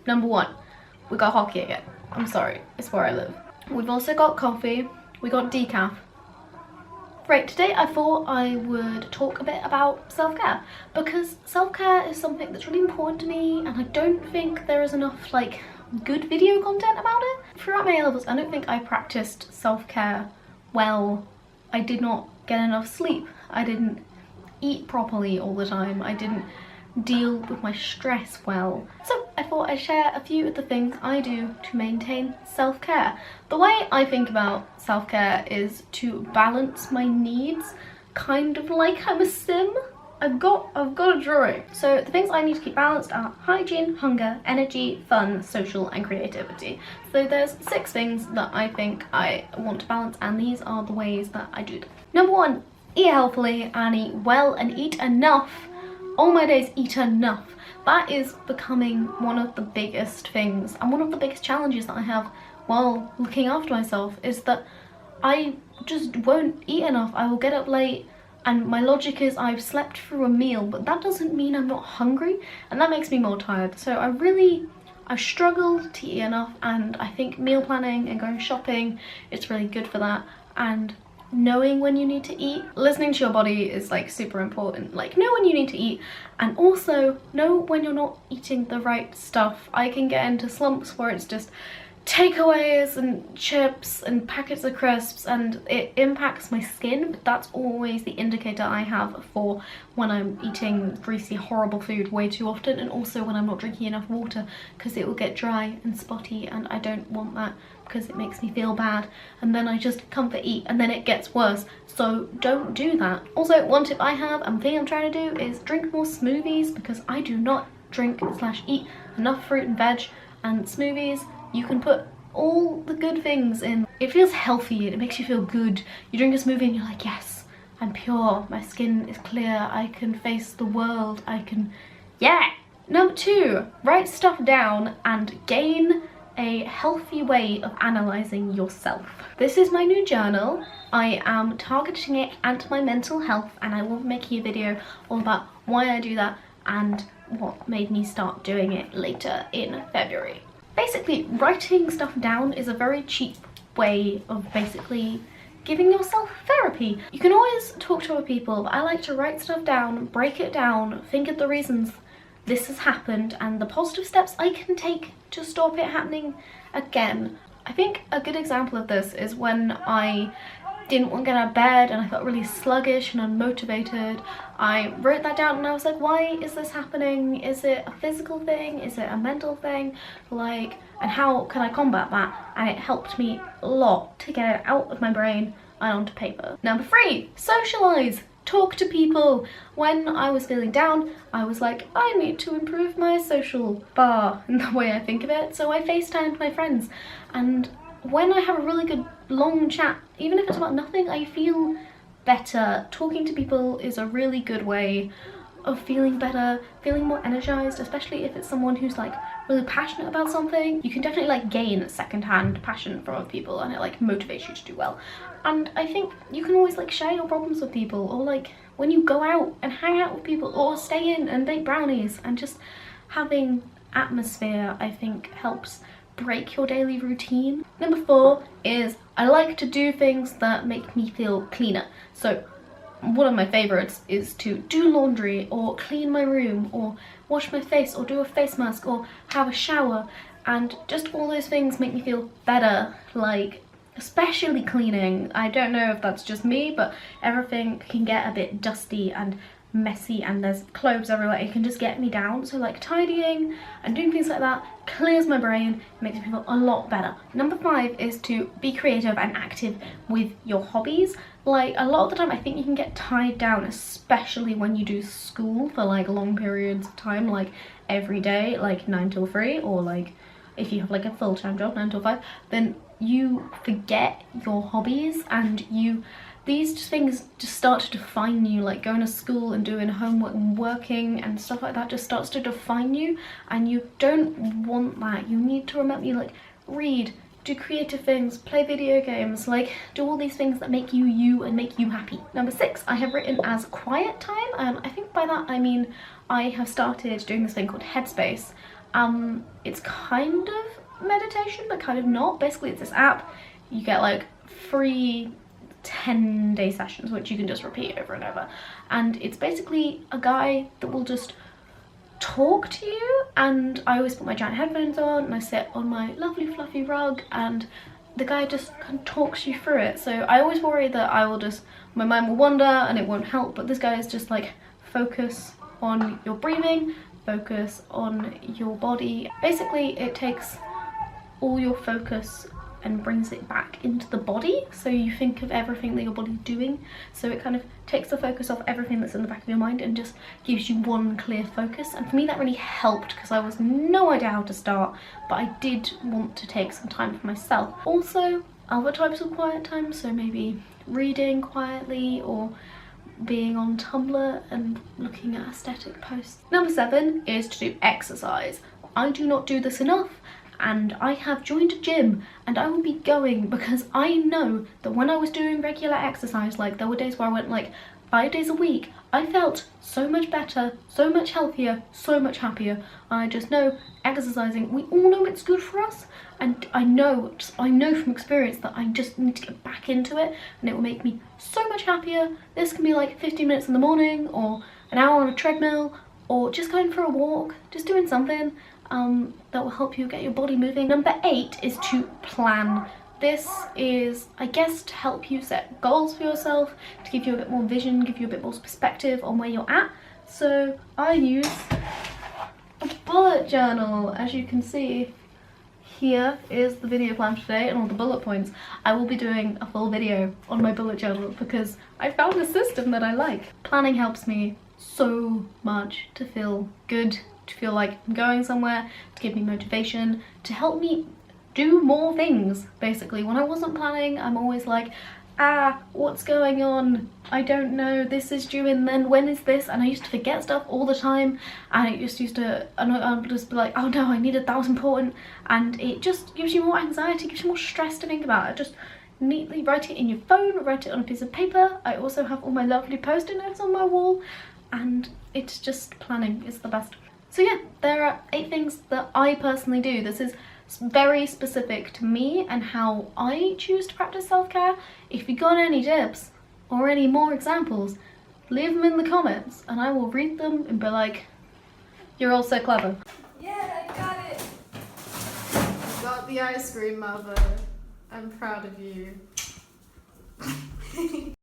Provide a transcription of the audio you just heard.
Number one, we got hockey again. I'm sorry, it's where I live. We've also got coffee, we got decaf. Right, today I thought I would talk a bit about self-care, because self-care is something that's really important to me, and I don't think there is enough like good video content about it. Throughout my A-levels, I don't think I practiced self-care well. I did not get enough sleep. I didn't eat properly all the time. I didn't deal with my stress well. So I thought I'd share a few of the things I do to maintain self-care. The way I think about self-care is to balance my needs, kind of like I'm a sim. I've got a drawing. So the things I need to keep balanced are hygiene, hunger, energy, fun, social, and creativity. So there's 6 things that I think I want to balance, and these are the ways that I do them. Number 1, eat healthily and eat well and eat enough. All my days, eat enough. That is becoming one of the biggest things, and one of the biggest challenges that I have while looking after myself is that I just won't eat enough. I will get up late, and my logic is I've slept through a meal, but that doesn't mean I'm not hungry, and that makes me more tired. So I struggle to eat enough, and I think meal planning and going shopping, it's really good for that. And knowing when you need to eat, listening to your body is like super important. Like, know when you need to eat, and also know when you're not eating the right stuff. I can get into slumps where it's just takeaways and chips and packets of crisps, and it impacts my skin. But that's always the indicator I have for when I'm eating greasy, horrible food way too often, and also when I'm not drinking enough water, because it will get dry and spotty, and I don't want that because it makes me feel bad, and then I just comfort eat and then it gets worse. So don't do that. Also, one tip I have and thing I'm trying to do is drink more smoothies, because I do not drink / eat enough fruit and veg. And smoothies, you can put all the good things in. It feels healthy and it makes you feel good. You drink a smoothie and you're like, yes, I'm pure, my skin is clear, I can face the world, I can, yeah. Number 2, write stuff down and gain a healthy way of analysing yourself. This is my new journal. I am targeting it at my mental health, and I will be making a video all about why I do that and what made me start doing it later in February. Basically, writing stuff down is a very cheap way of basically giving yourself therapy. You can always talk to other people, but I like to write stuff down, break it down, think of the reasons this has happened and the positive steps I can take to stop it happening again. I think a good example of this is when I didn't want to get out of bed and I felt really sluggish and unmotivated. I wrote that down and I was like, why is this happening? Is it a physical thing? Is it a mental thing? Like, and how can I combat that? And it helped me a lot to get it out of my brain and onto paper. Number 3, socialise. Talk to people. When I was feeling down, I was like, I need to improve my social bar in the way I think of it. So I FaceTimed my friends, and when I have a really good long chat, even if it's about nothing, I feel better. Talking to people is a really good way of feeling better, feeling more energized, especially if it's someone who's like really passionate about something. You can definitely like gain secondhand passion from other people, and it like motivates you to do well. And I think you can always like share your problems with people, or like when you go out and hang out with people, or stay in and bake brownies, and just having atmosphere, I think, helps break your daily routine. Number 4 is I like to do things that make me feel cleaner. So one of my favorites is to do laundry, or clean my room, or wash my face, or do a face mask, or have a shower. And just all those things make me feel better, like especially cleaning. I don't know if that's just me, but everything can get a bit dusty and messy, and there's clothes everywhere. It can just get me down. So like tidying and doing things like that clears my brain, makes me feel a lot better. Number 5 is to be creative and active with your hobbies. Like, a lot of the time I think you can get tied down, especially when you do school for like long periods of time, like every day, like 9 till 3, or like if you have like a full-time job, 9 till 5, then you forget your hobbies, and these things just start to define you. Like going to school and doing homework and working and stuff like that just starts to define you, and you don't want that. You need to remember, you like read, do creative things, play video games, like do all these things that make you you and make you happy. Number 6 I have written as quiet time, and I think by that I mean I have started doing this thing called Headspace, It's kind of meditation, but kind of not. Basically, it's this app. You get like free 10-day sessions, which you can just repeat over and over. And it's basically a guy that will just talk to you, and I always put my giant headphones on and I sit on my lovely fluffy rug, and the guy just kind of talks you through it. So I always worry that my mind will wander and it won't help, but this guy is just like, focus on your breathing, focus on your body. Basically, it takes all your focus and brings it back into the body, so you think of everything that your body's doing. So it kind of takes the focus off everything that's in the back of your mind and just gives you one clear focus. And for me that really helped, because I was no idea how to start, but I did want to take some time for myself. Also, other types of quiet time, so maybe reading quietly or being on Tumblr and looking at aesthetic posts. Number 7 is to do exercise. I do not do this enough, and I have joined a gym, and I will be going because I know that when I was doing regular exercise, like there were days where I went like 5 days a week, I felt so much better, so much healthier, so much happier. I just know exercising, we all know it's good for us, and I know from experience that I just need to get back into it, and it will make me so much happier. This can be like 15 minutes in the morning, or an hour on a treadmill, or just going for a walk, just doing something that will help you get your body moving. Number 8 is to plan. This is, I guess, to help you set goals for yourself, to give you a bit more vision, give you a bit more perspective on where you're at. So I use a bullet journal. As you can see, here is the video plan for today and all the bullet points. I will be doing a full video on my bullet journal because I found a system that I like. Planning helps me so much to feel good, to feel like I'm going somewhere, to give me motivation, to help me do more things. Basically, when I wasn't planning, I'm always like, what's going on? I don't know, this is due and then when is this? And I used to forget stuff all the time, and it just I would just be like, oh no, I needed that was important, and it just gives you more anxiety, gives you more stress to think about. Just neatly write it in your phone, write it on a piece of paper. I also have all my lovely post-it notes on my wall, and it's just, planning is the best. So yeah, there are 8 things that I personally do. This is very specific to me and how I choose to practice self-care. If you got any tips or any more examples, leave them in the comments and I will read them and be like, you're all so clever. Yeah, I got it! I got the ice cream, Mother. I'm proud of you.